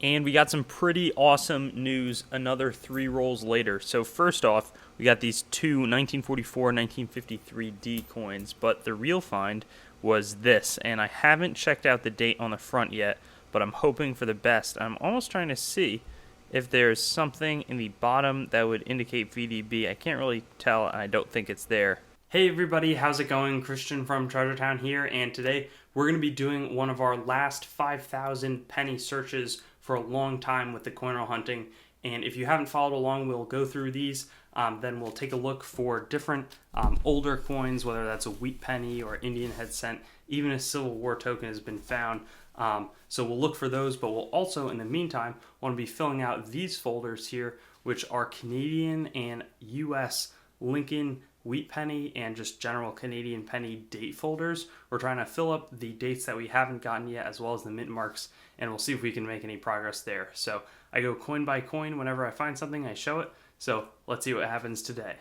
And we got some pretty awesome news another 3 rolls later. So first off, we got these two 1944, 1953D coins, but the real find was this. And I haven't checked out the date on the front yet, but I'm hoping for the best. I'm almost trying to see if there's something in the bottom that would indicate VDB. I can't really tell, and I don't think it's there. Hey everybody, how's it going? Christian from Treasure Town here, and today we're going to be doing one of our last 5,000 penny searches for a long time with the coin roll hunting. And if you haven't followed along, we'll go through these. Then we'll take a look for different older coins, whether that's a wheat penny or Indian head cent. Even a Civil War token has been found. So we'll look for those, but we'll also, in the meantime, want to be filling out these folders here, which are Canadian and US Lincoln wheat penny and just general Canadian penny date folders. We're trying to fill up the dates that we haven't gotten yet, as well as the mint marks, and we'll see if we can make any progress there. So I go coin by coin. Whenever I find something, I show it. So let's see what happens today.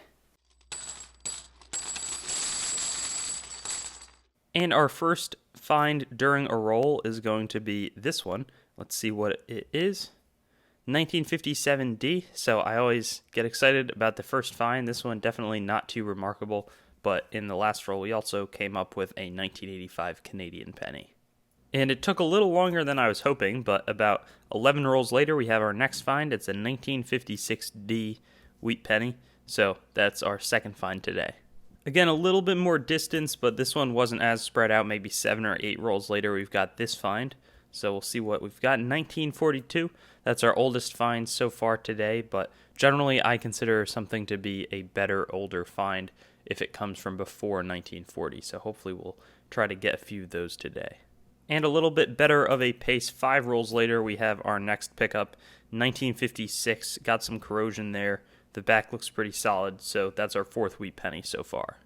And our first find during a roll is going to be this one. Let's see what it is. 1957D, so I always get excited about the first find. This one definitely not too remarkable, but in the last roll we also came up with a 1985 Canadian penny. And it took a little longer than I was hoping, but about 11 rolls later we have our next find. It's a 1956D wheat penny, so that's our second find today. Again, a little bit more distance, but this one wasn't as spread out. Maybe 7 or 8 rolls later we've got this find. So we'll see what we've got. 1942, that's our oldest find so far today, but generally I consider something to be a better, older find if it comes from before 1940, so hopefully we'll try to get a few of those today. And a little bit better of a pace, 5 rolls later, we have our next pickup, 1956, got some corrosion there. The back looks pretty solid, so that's our 4th wheat penny so far.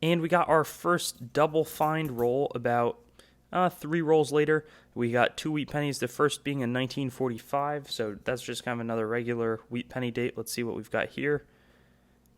And we got our first double find roll about 3 rolls later. We got 2 wheat pennies, the first being in 1945, so that's just kind of another regular wheat penny date. Let's see what we've got here.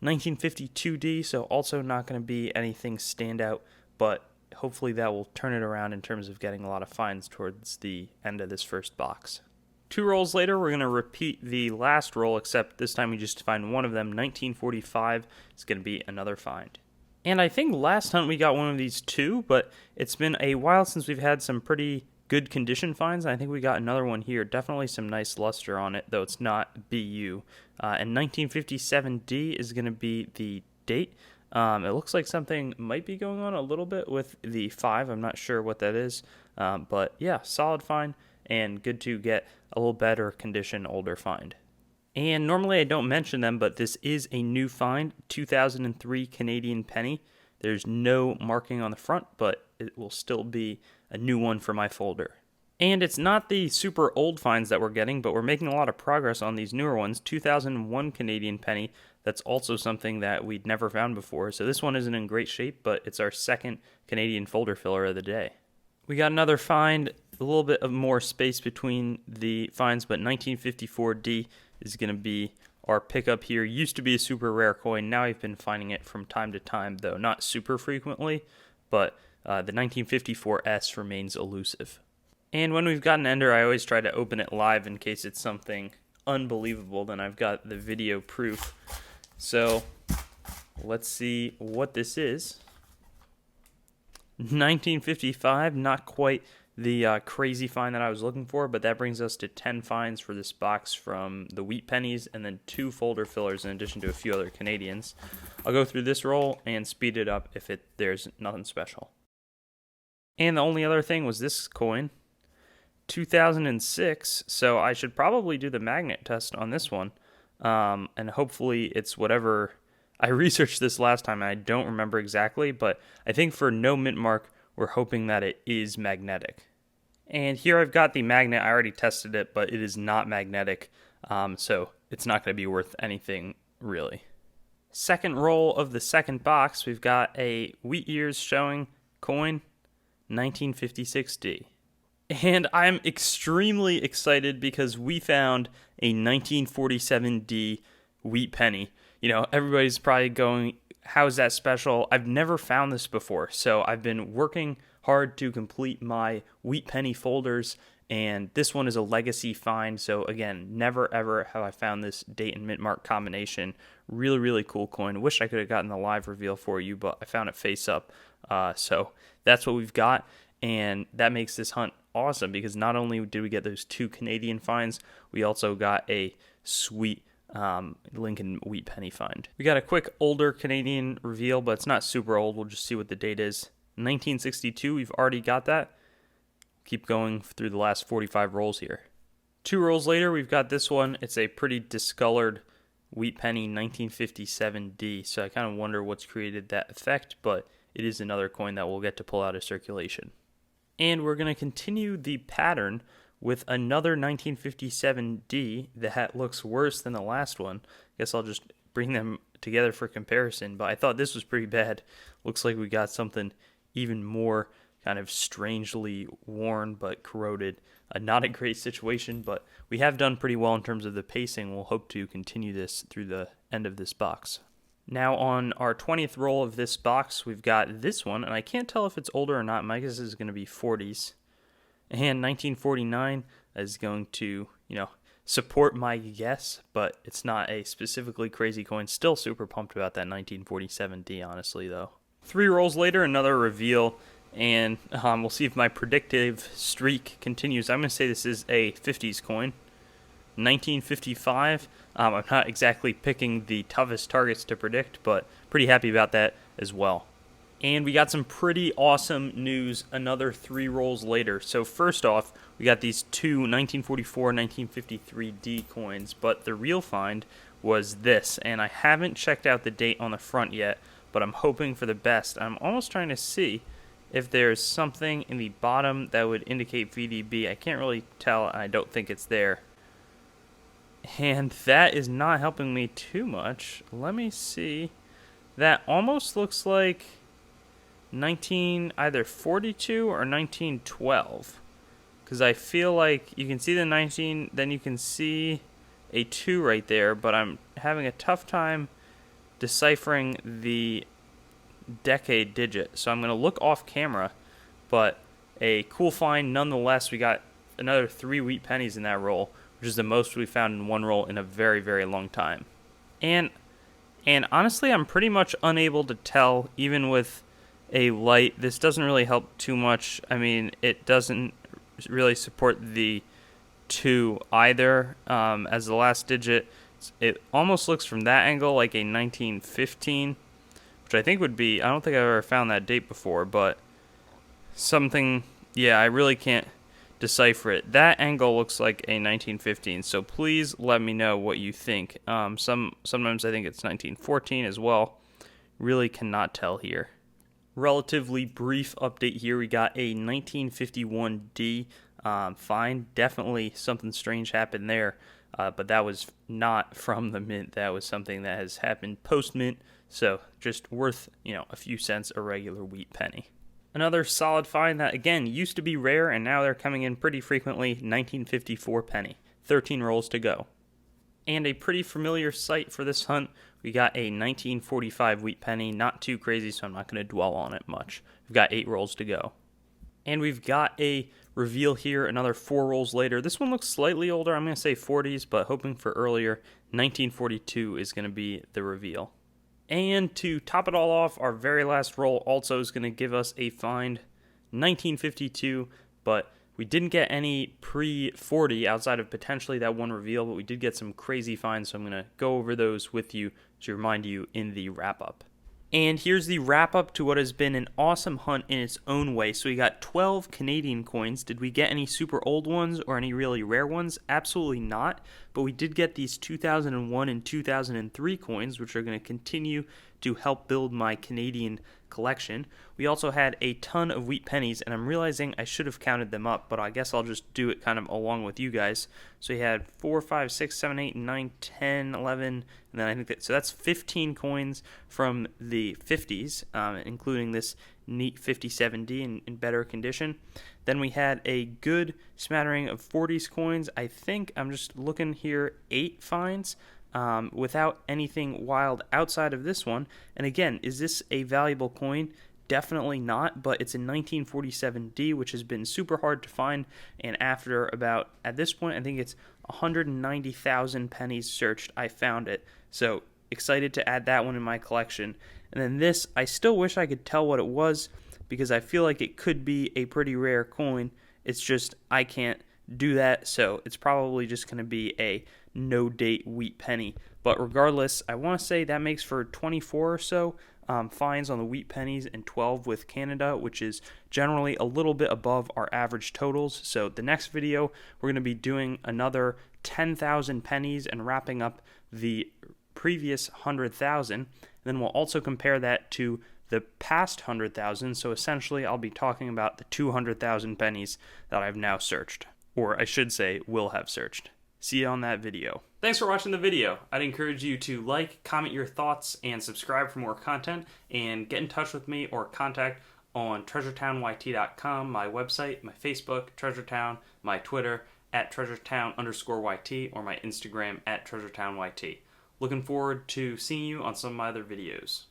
1952D, so also not going to be anything standout, but hopefully that will turn it around in terms of getting a lot of finds towards the end of this first box. 2 rolls later, we're going to repeat the last roll, except this time we just find one of them. 1945 is going to be another find. And I think last hunt we got one of these too, but it's been a while since we've had some pretty good condition finds. I think we got another one here. Definitely some nice luster on it, though it's not BU. And 1957D is going to be the date. It looks like something might be going on a little bit with the 5. I'm not sure what that is. But yeah, solid find and good to get a little better condition, older find. And normally I don't mention them, but this is a new find, 2003 Canadian penny. There's no marking on the front, but it will still be a new one for my folder. And it's not the super old finds that we're getting, but we're making a lot of progress on these newer ones. 2001 Canadian penny, that's also something that we'd never found before. So this one isn't in great shape, but it's our second Canadian folder filler of the day. We got another find, a little bit of more space between the finds, but 1954D is going to be our pickup here. Used to be a super rare coin. Now I've been finding it from time to time, though not super frequently, but the 1954S remains elusive. And when we've got an ender, I always try to open it live in case it's something unbelievable. Then I've got the video proof. So let's see what this is. 1955, not quite the crazy find that I was looking for, but that brings us to 10 finds for this box from the wheat pennies and then 2 folder fillers in addition to a few other Canadians. I'll go through this roll and speed it up if there's nothing special. And the only other thing was this coin, 2006, so I should probably do the magnet test on this one, and hopefully it's whatever. I researched this last time and I don't remember exactly, but I think for no mint mark, we're hoping that it is magnetic. And here I've got the magnet. I already tested it, but it is not magnetic, so it's not going to be worth anything really. Second roll of the second box, we've got a wheat years showing coin, 1956D. And I'm extremely excited because we found a 1947D wheat penny. You know, everybody's probably going, how is that special? I've never found this before, so I've been working hard to complete my wheat penny folders, And this one is a legacy find. So again, never ever have I found this date and mint mark combination. Really, really cool coin. Wish I could have gotten the live reveal for you, but I found it face up. So that's what we've got. And that makes this hunt awesome because not only did we get those 2 Canadian finds, we also got a sweet Lincoln wheat penny find. We got a quick older Canadian reveal, but it's not super old. We'll just see what the date is. 1962, we've already got that. Keep going through the last 45 rolls here. 2 rolls later, we've got this one. It's a pretty discolored wheat penny 1957D. So I kind of wonder what's created that effect, but it is another coin that we'll get to pull out of circulation. And we're going to continue the pattern with another 1957D that looks worse than the last one. I guess I'll just bring them together for comparison, but I thought this was pretty bad. Looks like we got something even more kind of strangely worn but corroded. Not a great situation, but we have done pretty well in terms of the pacing. We'll hope to continue this through the end of this box. Now on our 20th roll of this box, we've got this one, and I can't tell if it's older or not. My guess is going to be 40s. And 1949 is going to, support my guess, but it's not a specifically crazy coin. Still super pumped about that 1947D, honestly, though. 3 rolls later, another reveal, and we'll see if my predictive streak continues. I'm going to say this is a 50s coin. 1955. I'm not exactly picking the toughest targets to predict, but pretty happy about that as well. And we got some pretty awesome news another 3 rolls later. So first off, we got these 2 1944, 1953D coins, but the real find was this. And I haven't checked out the date on the front yet, but I'm hoping for the best. I'm almost trying to see if there's something in the bottom that would indicate VDB. I can't really tell, and I don't think it's there. And that is not helping me too much. Let me see. That almost looks like either 42 or 1912. Because I feel like you can see the 19, then you can see a 2 right there, but I'm having a tough time deciphering the decade digit. So I'm going to look off camera, but a cool find nonetheless. We got another 3 wheat pennies in that roll, which is the most we found in one roll in a very, very long time. And honestly, I'm pretty much unable to tell, even with a light. This doesn't really help too much. I mean, it doesn't really support the 2 either as the last digit. It almost looks from that angle like a 1915, which I think would be, I don't think I've ever found that date before, but something, yeah, I really can't decipher it. That angle looks like a 1915, so please let me know what you think. Sometimes I think it's 1914 as well. Really cannot tell here. Relatively brief update here. We got a 1951D find. Definitely something strange happened there, but that was not from the mint. That was something that has happened post-mint, so just worth, a few cents a regular wheat penny. Another solid find that, again, used to be rare, and now they're coming in pretty frequently, 1954 penny. 13 rolls to go. And a pretty familiar sight for this hunt, we got a 1945 wheat penny. Not too crazy, so I'm not going to dwell on it much. We've got 8 rolls to go. And we've got a reveal here, another 4 rolls later. This one looks slightly older. I'm going to say 40s, but hoping for earlier. 1942 is going to be the reveal. And to top it all off, our very last roll also is going to give us a find, 1952, but we didn't get any pre-40 outside of potentially that one reveal, but we did get some crazy finds, so I'm going to go over those with you to remind you in the wrap-up. And here's the wrap-up to what has been an awesome hunt in its own way. So we got 12 Canadian coins. Did we get any super old ones or any really rare ones? Absolutely not. But we did get these 2001 and 2003 coins, which are going to continue to help build my Canadian collection. We also had a ton of wheat pennies, and I'm realizing I should have counted them up, but I guess I'll just do it kind of along with you guys. So we had 4, 5, 6, 7, 8, 9, 10, 11, and then I think so that's 15 coins from the 50s, including this neat 57D in better condition. Then we had a good smattering of 40s coins. I think I'm just looking here, 8 finds. Without anything wild outside of this one. And again, is this a valuable coin? definitely not, but it's a 1947D, which has been super hard to find, and after about, at this point, I think it's 190,000 pennies searched, I found it. So excited to add that one in my collection. And then this, I still wish I could tell what it was, because I feel like it could be a pretty rare coin. It's just I can't do that, so it's probably just going to be a no date wheat penny. But regardless, I want to say that makes for 24 or so finds on the wheat pennies and 12 with Canada, which is generally a little bit above our average totals. So the next video, we're going to be doing another 10,000 pennies and wrapping up the previous 100,000. Then we'll also compare that to the past 100,000. So essentially, I'll be talking about the 200,000 pennies that I've now searched, or I should say will have searched. See you on that video. Thanks for watching the video. I'd encourage you to like, comment your thoughts, and subscribe for more content, and get in touch with me or contact on treasuretown.yt.com, my website, my Facebook, Treasuretown, my Twitter, @treasuretown_YT, or my Instagram, @treasuretown_YT. Looking forward to seeing you on some of my other videos.